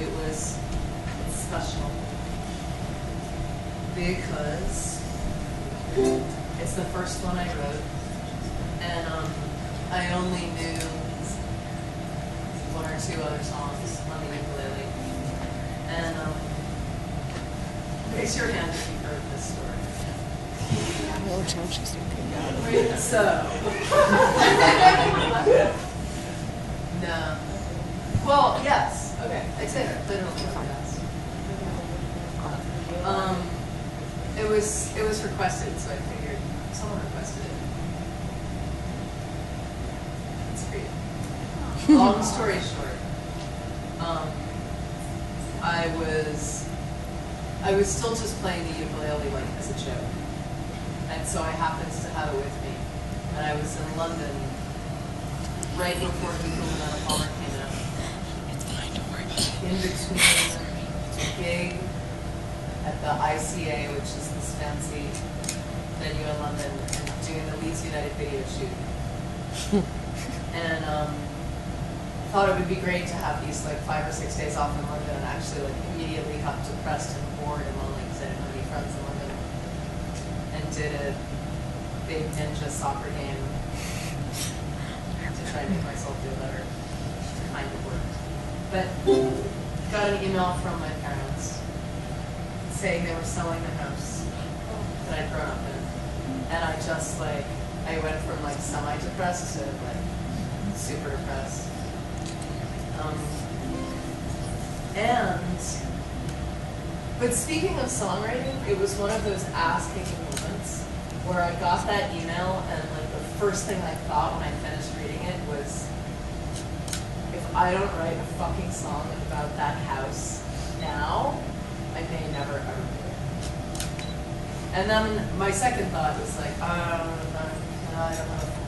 It's special because it's the first one I wrote, and I only knew one or two other songs on the ukulele. And raise your hand if you've heard this story. So, no. Well, yes. Okay, I say that literally. Yes. It was requested, so I figured someone requested it. It's great. Long story short, I was still just playing the ukulele like as a joke, and so I happened to have it with me, and I was in London right before Ukulele Palmer came out. In between a gig at the ICA, which is this fancy venue in London, and doing the Leeds United video shoot. And thought it would be great to have these like 5 or 6 days off in London, and actually like immediately got depressed and bored and lonely because I didn't have any friends in London, and did a big ninja soccer game to try and make myself feel better. Kind of worked. But got an email from my parents saying they were selling the house that I'd grown up in. And I just like, I went from like semi-depressed to like super depressed. But speaking of songwriting, it was one of those ass-kicking moments where I got that email and like the first thing I thought when I finished reading it was, if I don't write a fucking song about that house now, I may never ever do it. And then my second thought was like, I don't have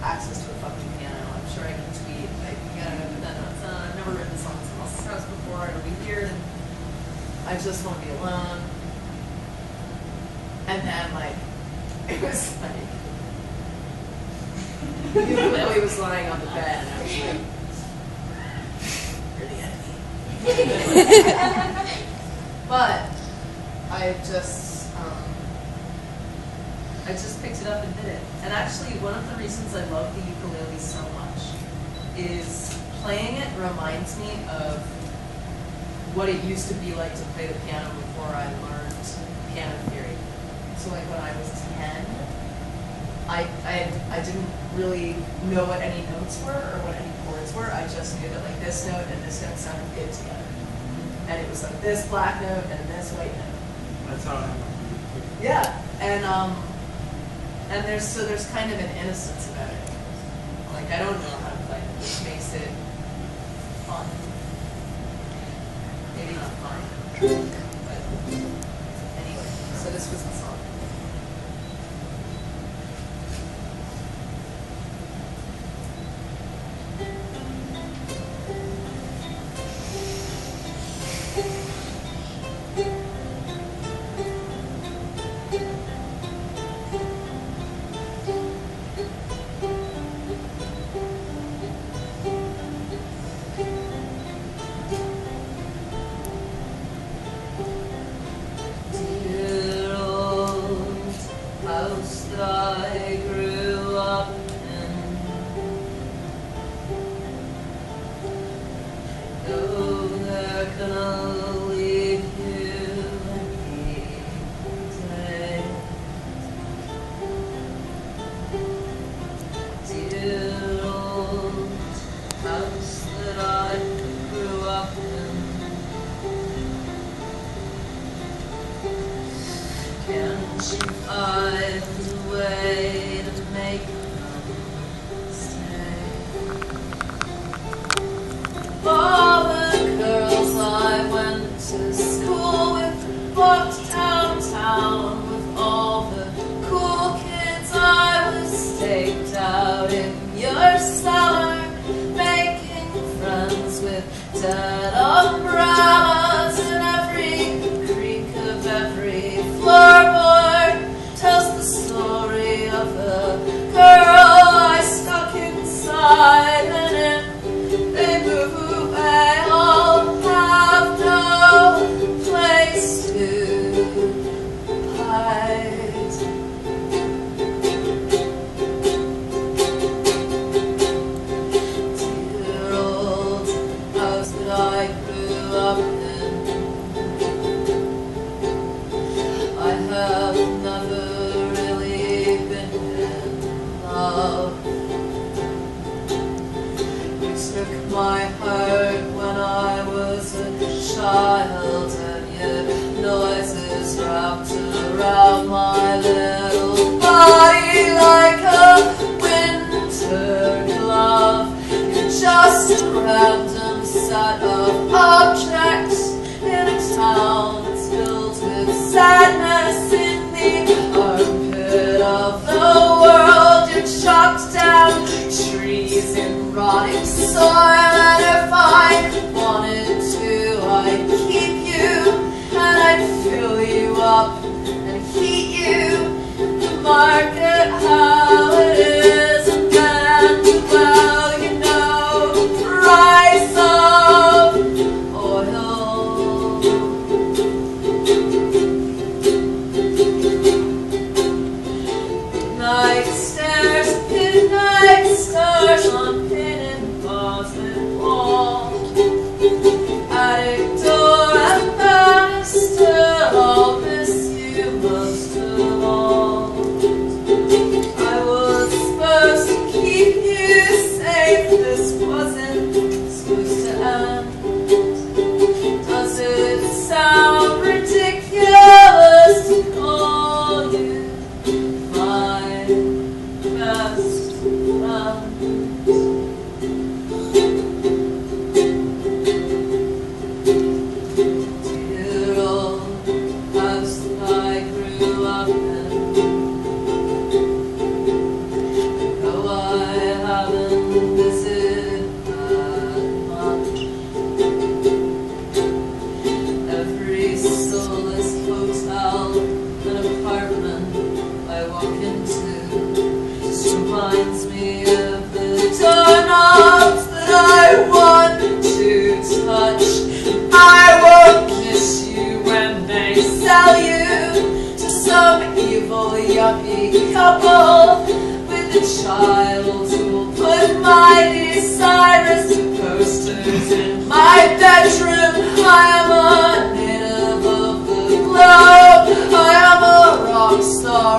access to a fucking piano. I'm sure I can tweet, I can get it, but then I've never written songs in someone else's house before, it'll be weird, and I just want to be alone. And then like, it was like, the ukulele was lying on the bed, and I was like, but I just picked it up and did it. And actually, one of the reasons I love the ukulele so much is playing it reminds me of what it used to be like to play the piano before I learned piano theory. So like when I was 10, I didn't really know what any notes were or what any chords were. I just knew that like this note and this note sounded good together. And it was like this black note and this white note. That's how I am. Yeah. And there's kind of an innocence about it. Like I don't know how to play it, which makes it fun. Maybe not fun. But anyway, so this was the song. They move, they all have done. took my heart when I was a child, and yet noises wrapped around my little body like a winter glove. You're just a random set of objects in a town that's filled with sadness. In the armpit of the world, you're chopped down trees in rotting soil, and if I wanted to, I'd keep you, and I'd fill you up and heat you, market how it is, and then, well, you know the price of oil. Night stairs, midnight stars on painted closet walls, attic door and banister, I'll miss you most of all. I was supposed to keep you safe, this wasn't supposed to end. Does it sound ridiculous to call you my best friend? Dear old house that I grew up in, though I haven't visited that much, every soulless hotel and apartment I walk into just reminds me of the doorknobs that I want to touch. I won't kiss you when they sell you to some evil yuppie couple with a child who will put Miley Cyrus posters in my bedroom. I am a native of the globe, I am a rock star.